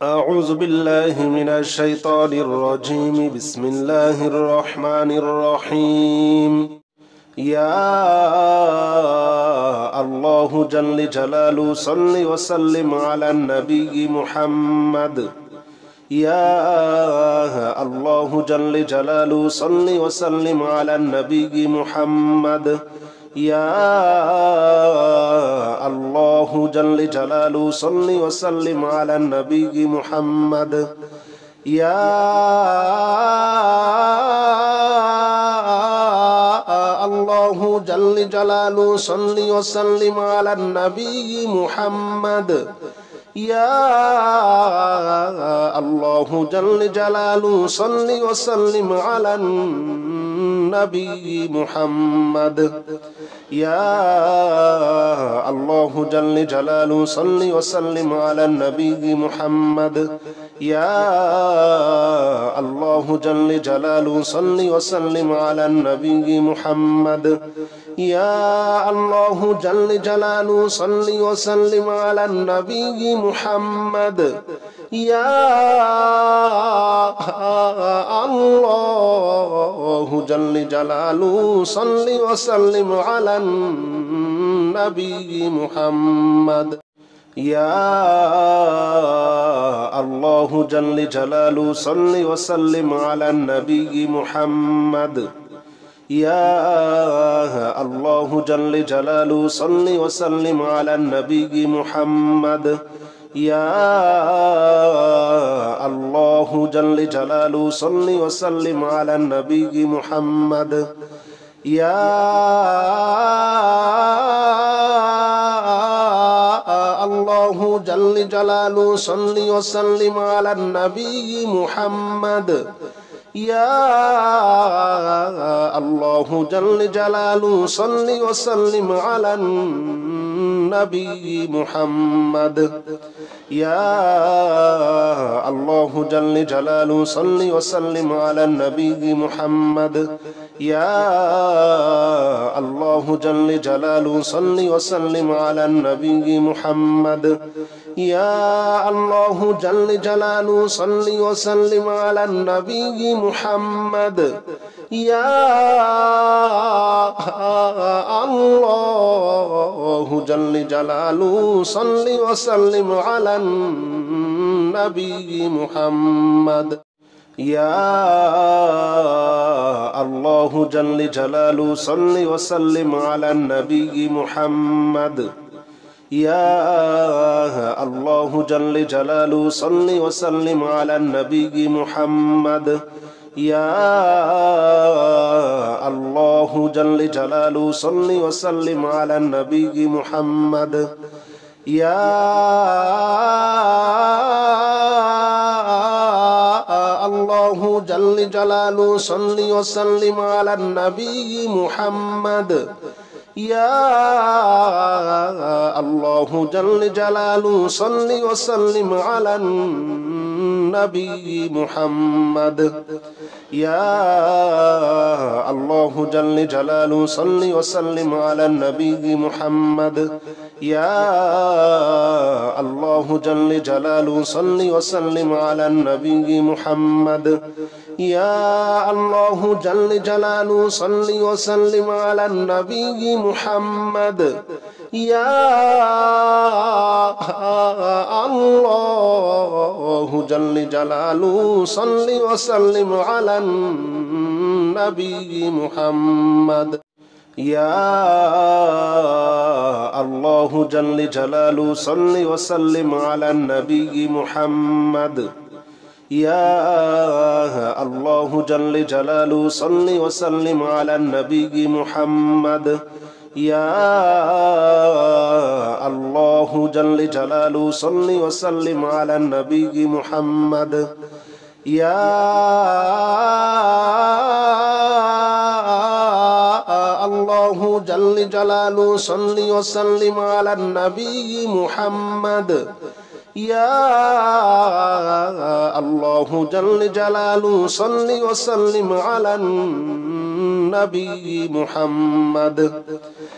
أعوذ بالله من الشيطان الرجيم. بسم الله الرحمن الرحيم. يا الله جل جلاله صل وسلم على النبي محمد. يا الله جل جلاله صل وسلم على النبي محمد. يا الله جل جلاله صل وسلم على النبي محمد. يا الله جل جلاله صل وسلم على النبي محمد. يا الله جل جلاله صل وسلم على النبي محمد. يا الله جل جلاله صل وسلم على النبي محمد. يا الله جل جلاله صل وسلم على النبي محمد. يا الله جل جلاله صل وسلم على النبي محمد. يا الله جل جلاله صل وسلم على النبي محمد. يا الله جل جلاله صل وسلم على النبي محمد. يا الله جل جلاله صل وسلم على النبي محمد. يا الله جل جلاله صل وسلم على النبي محمد. يا الله جل جلاله صل وسلم على النبي محمد. يا الله جل جلاله صل وسلم على النبي محمد. يا الله جل جلاله صل وسلم على النبي محمد. يا الله جل جلاله صل وسلم على النبي محمد. يا الله جل جلاله صل وسلم على النبي محمد. يا الله جل جلاله صل وسلم على النبي محمد. يا الله جل جلاله صل وسلم على النبي محمد. يا الله جل جلاله صل وسلم على النبي محمد. يا الله جل جلاله صل وسلم على النبي محمد. يا الله جل جلاله صل وسلم على النبي محمد. يا الله جل جلاله صل وسلم على النبي محمد. يا الله جل جلاله صل وسلم على النبي محمد. يا الله جل جلاله صل وسلم على النبي محمد. يا الله جل جلاله صل وسلم على النبي محمد. يا الله جل جلاله صل وسلم على النبي محمد. يا الله جل جلاله صل وسلم على النبي محمد. يا الله جل جلاله صل وسلم على النبي محمد. يا الله جل جلاله صل وسلم على النبي محمد. يا الله جل جلاله صل وسلم على النبي محمد. يا الله جل جلاله صل وسلم على النبي محمد.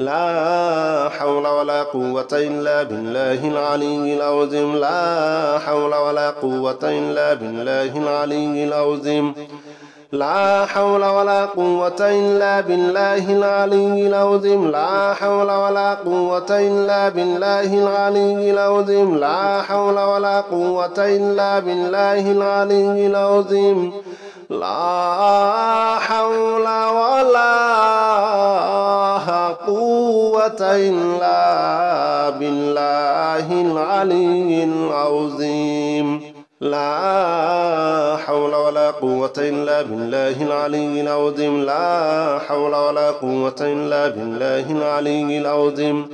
لا حول ولا قوة إلا بالله العلي العظيم لا حول ولا قوة إلا بالله العلي العظيم لا حول ولا قوة إلا بالله العلي العظيم لا حول ولا قوة إلا بالله العلي العظيم لا حول ولا قوة إلا بالله العلي العظيم لا حول ولا قوة إلا بالله العلي العظيم لا حول ولا قوة إلا بالله العلي العظيم لا حول ولا قوة إلا بالله العلي العظيم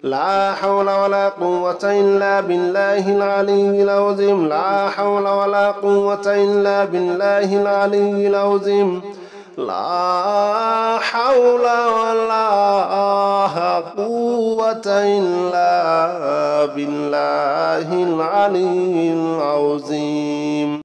لا حول ولا قوة إلا بالله العلي العظيم لا حول ولا قوة إلا بالله العلي العظيم لا حول ولا قوة إلا بالله العلي العظيم